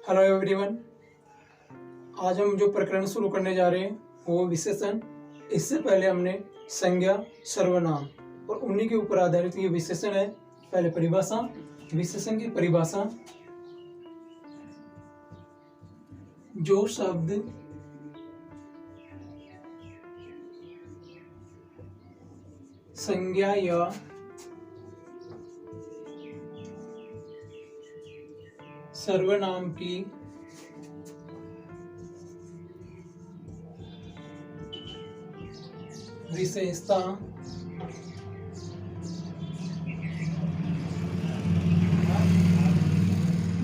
Hello everyone. आज हम जो प्रकरण शुरू करने जा रहे हैं वो विशेषण। इससे पहले हमने संज्ञा, सर्वनाम और उन्हीं के ऊपर आधारित ये विशेषण है। पहले परिभाषा, विशेषण की परिभाषा। जो शब्द संज्ञा या सर्वनाम की विशेषता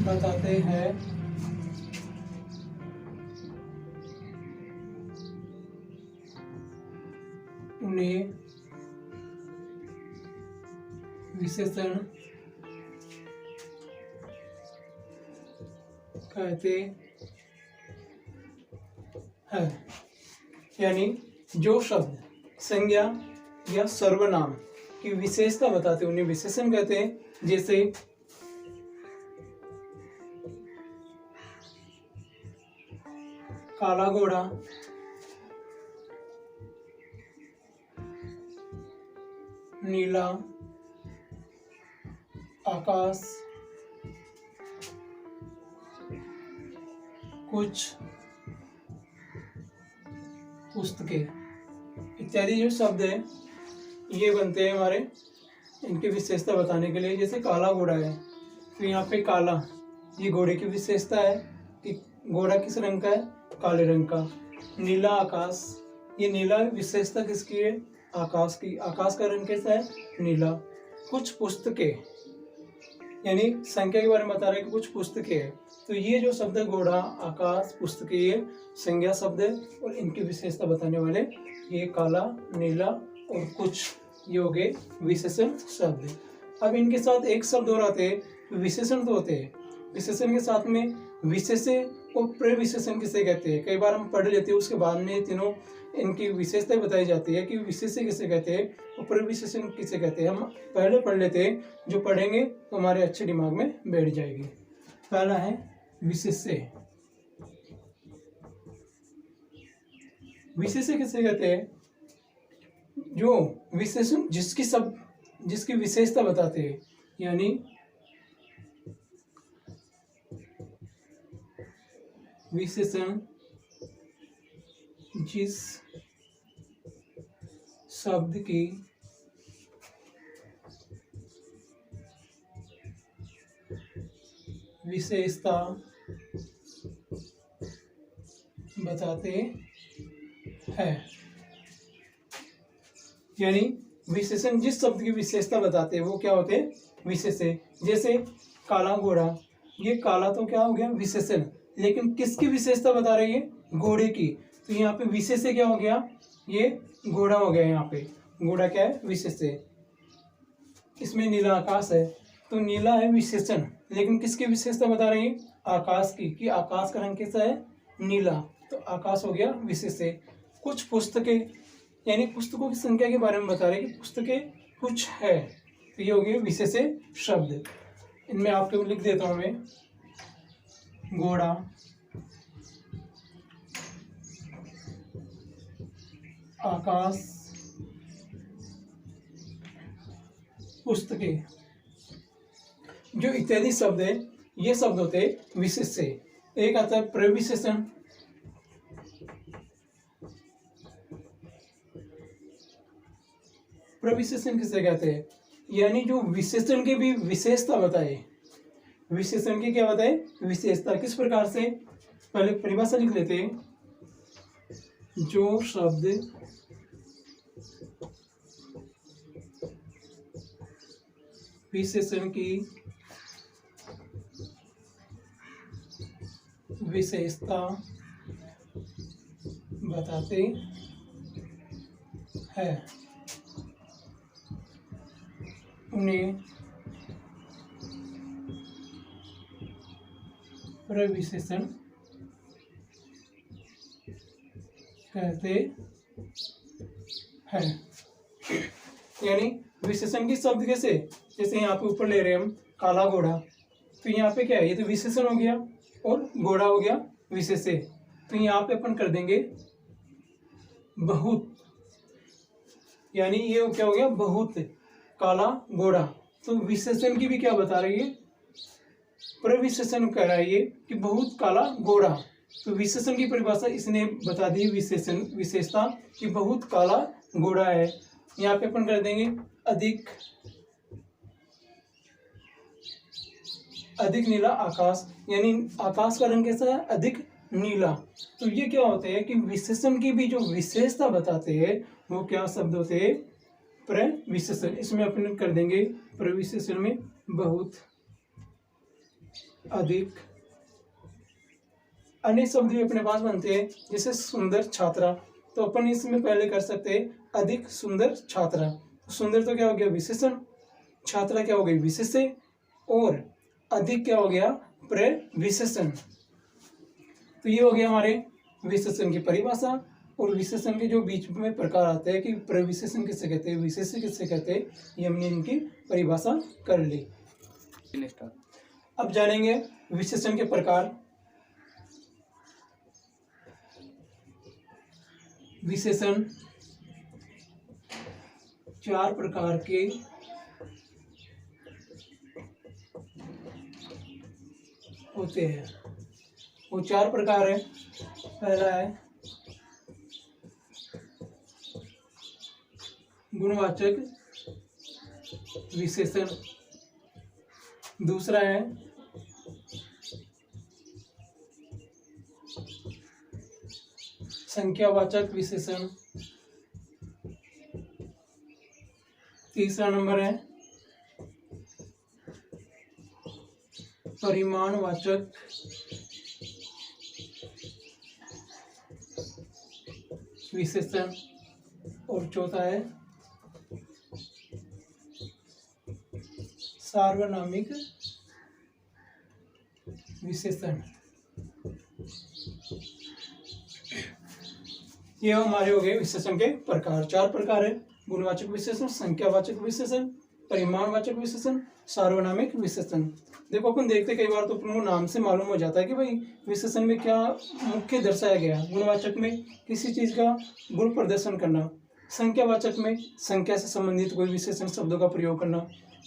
बताते हैं उन्हें विशेषण कहते हैं। यानी जो शब्द संज्ञा या सर्वनाम की विशेषता बताते हैं उन्हें विशेषण कहते हैं। जैसे काला घोड़ा, नीला आकाश, कुछ पुस्तकें इत्यादि जो शब्द है ये बनते हैं हमारे इनकी विशेषता बताने के लिए। जैसे काला घोड़ा है तो यहाँ पे काला ये घोड़े की विशेषता है कि घोड़ा किस रंग का है, काले रंग का। नीला आकाश, ये नीला विशेषता किसकी है, आकाश की। आकाश का रंग कैसा है, नीला। कुछ पुस्तकें यानी संख्या के बारे में बता रहे हैं कि कुछ पुस्तकें हैं। तो ये जो शब्द है घोड़ा, आकाश, पुस्तकें, ये संज्ञा शब्द है और इनकी विशेषता बताने वाले ये काला, नीला और कुछ ये हो गए विशेषण शब्द। अब इनके साथ एक शब्द और आते हैं, विशेषण तो होते हैं। विशेषण के साथ में विशेष्य और प्रविशेषण किसे कहते हैं, कई बार हम पढ़ लेते हैं, उसके बाद में तीनों इनकी विशेषताएं बताई जाती है कि विशेष्य किसे कहते हैं और प्रविशेषण किसे कहते हैं। हम पहले पढ़ लेते हैं, जो पढ़ेंगे तो हमारे अच्छे दिमाग में बैठ जाएगी। पहला है विशेष्य। विशेष्य किसे कहते हैं, जो विशेषण जिसकी विशेषता बताते हैं। यानी विशेषण जिस शब्द की विशेषता बताते हैं। यानी विशेषण जिस शब्द की विशेषता बताते हैं वो क्या होते हैं, विशेषण। जैसे काला घोड़ा, ये काला तो क्या हो गया, विशेषण, लेकिन किसकी विशेषता बता रही है, घोड़े की। तो यहाँ पे विशेष्य क्या हो गया, ये घोड़ा हो गया। यहाँ पे घोड़ा क्या है, विशेष्य। इसमें नीला आकाश है तो नीला है विशेषण, लेकिन किसकी विशेषता बता रही है, आकाश की, कि आकाश का रंग कैसा है, नीला। तो आकाश हो गया विशेष्य। कुछ पुस्तकें यानी पुस्तकों की संख्या के बारे में बता रहे हैं कि पुस्तकें कुछ है, तो ये हो गए विशेष्य शब्द। इनमें आपको लिख देता हूं मैं, घोड़ा, आकाश, पुस्तकें, जो इत्यादि शब्द है ये शब्द होते हैं विशेष्य। एक आता है प्रविशेषण। प्रविशेषण किसे कहते हैं, यानी जो विशेषण की भी विशेषता बताए। विशेषण की क्या बताए, विशेषता। किस प्रकार से, पहले परिभाषा लिख लेते हैं। जो शब्द विशेषण की विशेषता बताते हैं उन्हें प्रविशेषण कहते हैं। यानी विशेषण की शब्द कैसे, जैसे यहाँ पे ऊपर ले रहे हैं हम काला घोड़ा, तो यहाँ पे क्या है, ये तो विशेषण हो गया। और गोड़ा हो गया विशेष्य। तो यहाँ पे अपन कर देंगे बहुत, यानी ये क्या हो गया बहुत काला गोरा। तो विशेषण की भी क्या बता रही है, प्रविशेषण कह रहा है ये कि बहुत काला गोरा। तो विशेषण की परिभाषा इसने बता दी, विशेषण विशेषता कि बहुत काला गोरा है। यहाँ पे अपन कर देंगे अधिक नीला आकाश, यानी आकाश का रंग कैसा है, अधिक नीला। तो ये क्या होते हैं कि विशेषण की भी जो विशेषता बताते हैं वो क्या शब्द होते हैं, प्रविशेषण। इसमें अपन कर देंगे प्रविशेषण में बहुत, अधिक। अन्य शब्द भी अपने पास बनते हैं जैसे सुंदर छात्रा। तो अपन इसमें पहले कर सकते हैं अधिक सुंदर छात्रा। सुंदर तो क्या हो गया विशेषण, छात्रा क्या हो गई विशेष्य, और अधिक क्या हो गया प्रविशेषण। तो ये हो गया हमारे विशेषण की परिभाषा। और विशेषण के जो बीच में प्रकार आते हैं कि प्रविशेषण किससे कहते हैं, विशेष्य किससे कहते हैं, ये हमने इनकी परिभाषा कर ली। अब जानेंगे विशेषण के प्रकार। विशेषण 4 प्रकार के होते हैं। वो 4 प्रकार है। पहला है गुणवाचक विशेषण, दूसरा है संख्यावाचक विशेषण, तीसरा नंबर है परिमाणवाचक विशेषण, और चौथा है सार्वनामिक विशेषण। ये हमारे हो गए विशेषण के प्रकार। 4 प्रकार है, गुणवाचक विशेषण, संख्यावाचक विशेषण, परिमाणवाचक विशेषण, सार्वनामिक विशेषण। देखो अपन देखते कई बार तो अपन को नाम से मालूम हो जाता है कि भाई विशेषण में क्या मुख्य दर्शाया गया। गुणवाचक में किसी चीज का गुण प्रदर्शन करना, संख्यावाचक में संख्या से संबंधित कोई विशेषण शब्दों का प्रयोग करना,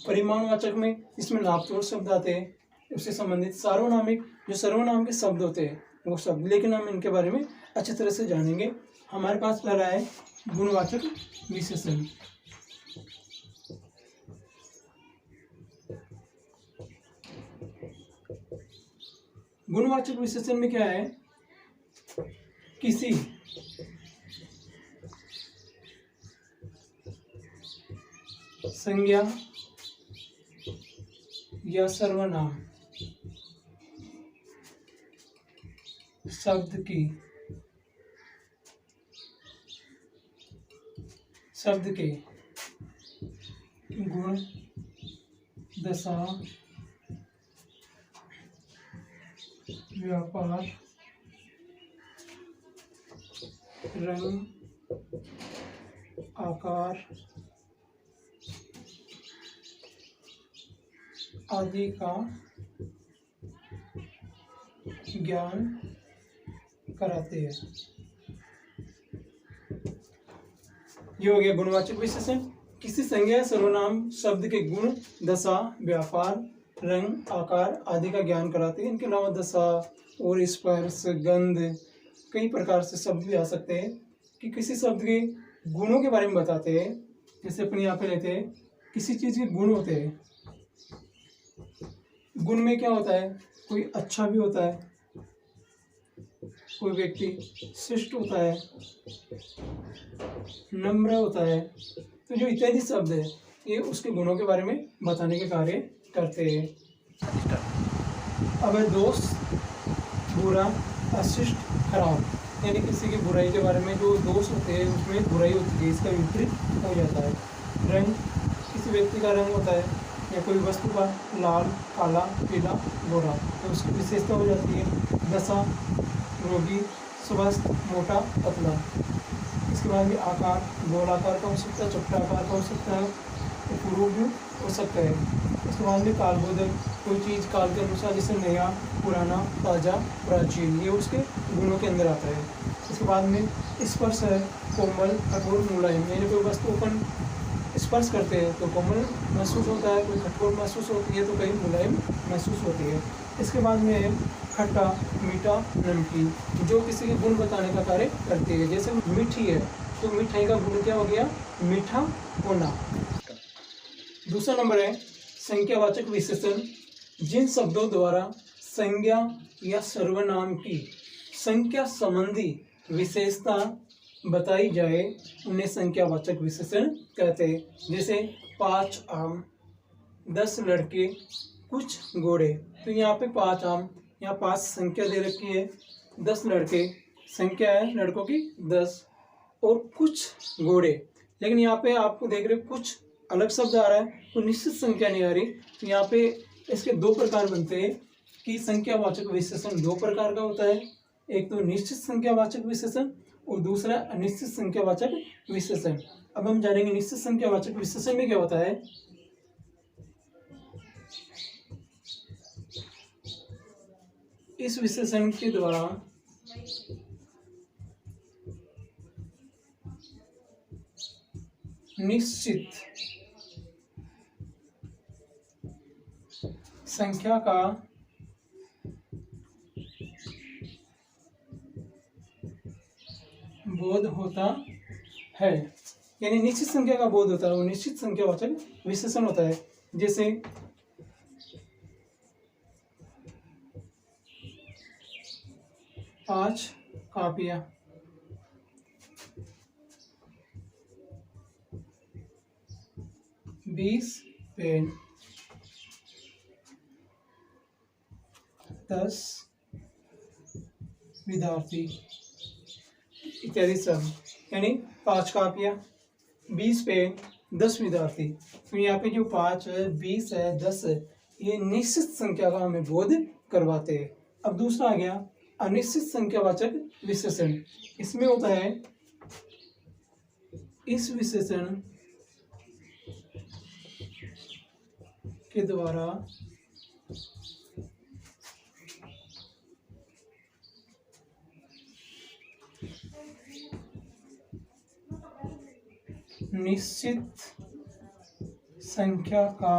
परिमाणवाचक में इसमें नामतोड़ शब्द आते हैं उससे संबंधित, सार्वनामिक जो सर्वनाम के शब्द होते हैं वो शब्द। लेकिन हम इनके बारे में अच्छी तरह से जानेंगे। हमारे पास पहला है गुणवाचक विशेषण। गुणवाचक विशेषण में क्या है, किसी संज्ञा या सर्वनाम शब्द के गुण, दशा, व्यापार, रंग, आकार आदि का ज्ञान कराते हैं। ये हो गया गुणवाचक विशेषण। किसी संज्ञा या सर्वनाम शब्द के गुण, दशा, व्यापार, रंग, आकार आदि का ज्ञान कराते हैं। इनके अलावा दशा और स्पर्श, गंध, कई प्रकार से शब्द भी आ सकते हैं कि किसी शब्द के गुणों के बारे में बताते हैं। जैसे अपन यहाँ पे लेते हैं किसी चीज के गुण होते हैं। गुण में क्या होता है, कोई अच्छा भी होता है, कोई व्यक्ति शिष्ट होता है, नम्र होता है। तो जो इत्यादि शब्द है ये उसके गुणों के बारे में बताने के कार्य करते हैं। अब है दोष, बुरा, अशिष्ट, खराब, यानी किसी की बुराई के बारे में जो दोष होते हैं उसमें बुराई होती है, इसका विपरीत हो जाता है। रंग, किसी व्यक्ति का रंग होता है या कोई वस्तु का लाल, काला, पीला, गोरा, तो उसकी विशेषता हो जाती है। दशा, रोगी, स्वस्थ, मोटा, पतला। इसके बाद भी आकार, गोलाकार का हो सकता है, चपटा आकार का हो सकता है, पूर्व भी हो सकता है। इसके बाद में कालबोधक, कोई चीज़ काल के अनुसार, जैसे नया, पुराना, ताज़ा, प्राचीन, ये उसके गुणों के अंदर आता है। इसके बाद में स्पर्श है, कोमल, कठोर, मुलायम, यानी कोई वस्तु अपन स्पर्श करते हैं तो कोमल महसूस होता है, कोई कठोर महसूस होती है तो कहीं मुलायम महसूस होती है। इसके बाद में है खट्टा, मीठा, नमकीन, जो किसी के गुण बताने का कार्य करती है। जैसे मीठी है तो मिठाई का गुण क्या हो गया? मीठा होना। दूसरा नंबर है संख्यावाचक विशेषण। जिन शब्दों द्वारा संज्ञा या सर्वनाम की संख्या संबंधी विशेषता बताई जाए उन्हें संख्यावाचक विशेषण कहते हैं। जैसे 5 आम, 10 लड़के, कुछ घोड़े। तो यहाँ पे 5 आम, यहाँ 5 संख्या दे रखी है, 10 लड़के संख्या है लड़कों की 10, और कुछ घोड़े। लेकिन यहाँ पे आपको देख रहे कुछ अलग शब्द आ रहा है, तो निश्चित संख्या नहीं आ रही। तो यहाँ पे इसके 2 प्रकार बनते हैं कि संख्यावाचक विशेषण 2 प्रकार का होता है। एक तो निश्चित संख्यावाचक विशेषण और दूसरा अनिश्चित संख्यावाचक विशेषण। अब हम जानेंगे निश्चित संख्यावाचक विशेषण में क्या होता है। इस विशेषण के द्वारा निश्चित संख्या का बोध होता है, यानी निश्चित संख्या का बोध होता है, वो निश्चित संख्यावाचक विशेषण होता है। जैसे 5 कापियां, 20 पेन, 10 विद्यार्थी इत्यादि सब, यानी 5 कापियां, 20 पेन, 10 विद्यार्थी। तो यहाँ पे जो 5 है, 20 है, 10 है, ये निश्चित संख्या का हमें बोध करवाते हैं। अब दूसरा आ गया अनिश्चित संख्यावाचक विशेषण। इसमें होता है इस विशेषण के द्वारा निश्चित संख्या का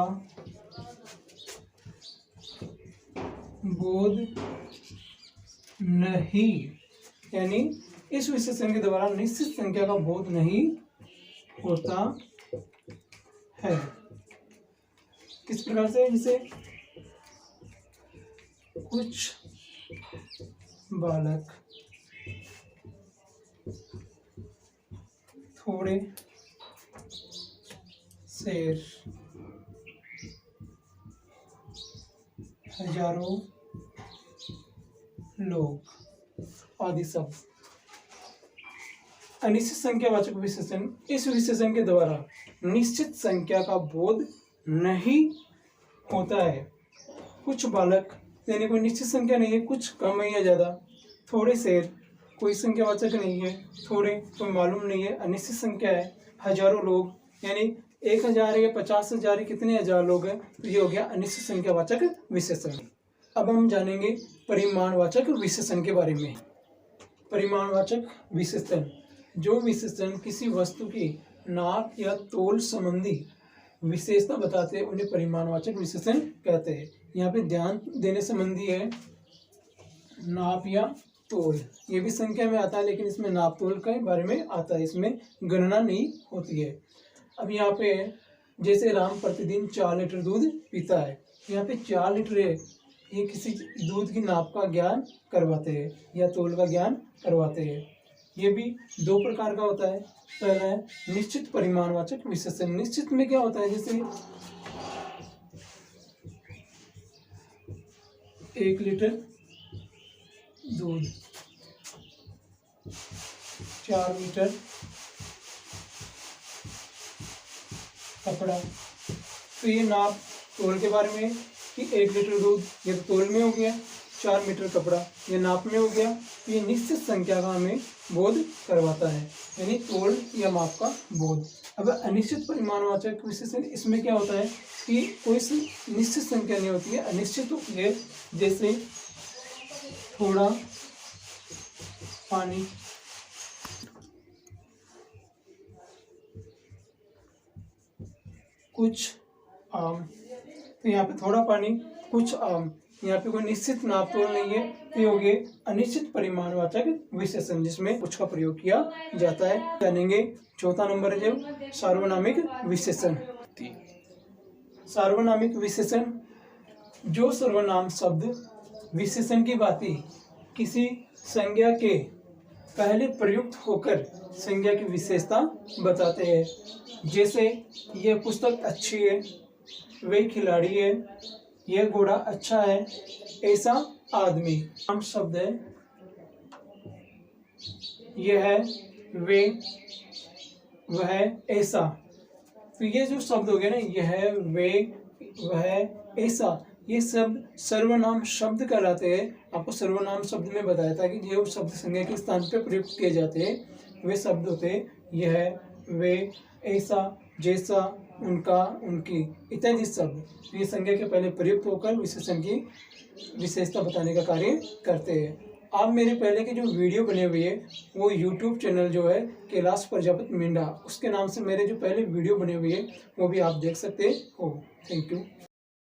बोध नहीं, यानी इस विशेषण के द्वारा निश्चित संख्या का बोध नहीं होता है। किस प्रकार से? जैसे कुछ बालक थोड़े शेर, हजारों लोग आदि सब। अनिश्चित संख्यावाचक विशेषण इस विशेषण के द्वारा निश्चित संख्या का बोध नहीं होता है। कुछ बालक यानी कोई निश्चित संख्या नहीं है, कुछ कम है या ज़्यादा। थोड़े शेर कोई संख्यावाचक नहीं है, थोड़े कोई मालूम नहीं है, अनिश्चित संख्या है। हजारों लोग यानी 1000 या 50,000 या कितने हजार लोग हैं, तो ये हो गया अनिश्चित संख्यावाचक विशेषण। अब हम जानेंगे परिमाणवाचक विशेषण के बारे में। परिमाणवाचक विशेषण, जो विशेषण किसी वस्तु की नाप या तोल संबंधी विशेषता बताते हैं उन्हें परिमाणवाचक विशेषण कहते हैं। यहाँ पे ध्यान देने संबंधी है नाप या तोल, ये भी संख्या में आता है लेकिन इसमें नाप तोल के बारे में आता है, इसमें गणना नहीं होती है। अब यहाँ पे जैसे राम प्रतिदिन 4 लीटर दूध पीता है, यहाँ पे 4 लीटर है, ये किसी दूध की नाप का ज्ञान करवाते हैं या तोल का ज्ञान करवाते हैं। ये भी 2 प्रकार का होता है। पहला है निश्चित परिमाणवाचक विशेषण। निश्चित में क्या होता है, जैसे 1 लीटर दूध, 4 मीटर कपड़ा। तो ये नाप तोल के बारे में कि 1 लीटर दूध ये तो तोल में हो गया, 4 मीटर कपड़ा ये नाप में हो गया। ये निश्चित संख्या का हमें बोध करवाता है, यानी तोल या माप का बोध। अब अनिश्चित परिमाणवाचक विशेषण, इसमें क्या होता है कि कोई सी निश्चित संख्या नहीं होती है, अनिश्चित होती है। जैसे थोड़ा पानी, कुछ आम। तो यहाँ पे थोड़ा पानी, कुछ आम, यहाँ पे कोई निश्चित नाप तोल नहीं है, तो ये हो गए अनिश्चित परिमाणवाचक विशेषण जिसमें कुछ का प्रयोग किया जाता है। जानेंगे चौथा नंबर है जो सार्वनामिक विशेषण। सार्वनामिक विशेषण, जो सर्वनाम शब्द विशेषण की भांति किसी संज्ञा के पहले प्रयुक्त होकर संज्ञा की विशेषता बताते हैं। जैसे यह पुस्तक अच्छी है, वे खिलाड़ी है, यह घोड़ा अच्छा है, ऐसा आदमी। नाम शब्द है, यह है, वे, वह, ऐसा। तो ये जो शब्द हो गए ना, यह, वे, वह, ऐसा, ये शब्द सर्वनाम शब्द कहलाते हैं। आपको सर्वनाम शब्द में बताया था कि जो शब्द संज्ञा के स्थान पर प्रयुक्त किए जाते हैं वे शब्द होते हैं यह, वे, ऐसा, जैसा, उनका, उनकी इत्यादि शब्द। तो ये संज्ञा के पहले प्रयुक्त होकर विशेषण की विशेषता बताने का कार्य करते हैं। आप मेरे पहले के जो वीडियो बने हुए हैं वो यूट्यूब चैनल जो है कैलाश प्रजापति मिंडा, उसके नाम से मेरे जो पहले वीडियो बने हुए हैं वो भी आप देख सकते हो। Thank you.